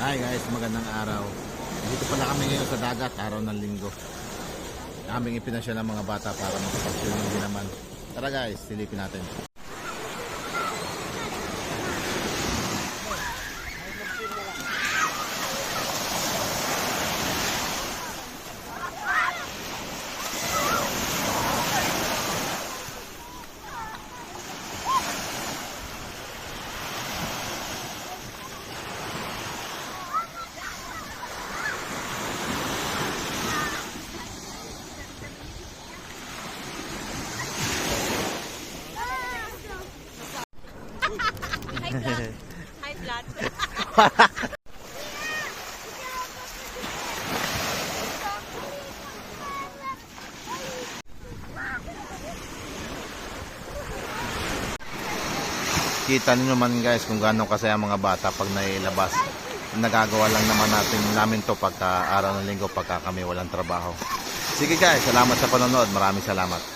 Hi guys, magandang araw. Dito pala kami ngayon sa dagat, araw ng linggo. Aming ipinasya ng mga bata para makapag-swimming din naman. Tara guys, silipin natin. High blood. Kita niyo naman guys kung gaano kasaya ang mga bata pag nailabas. Nagagawa lang namin to pagka araw ng linggo, pagka kami walang trabaho. Sige guys, salamat sa panonood. Maraming salamat.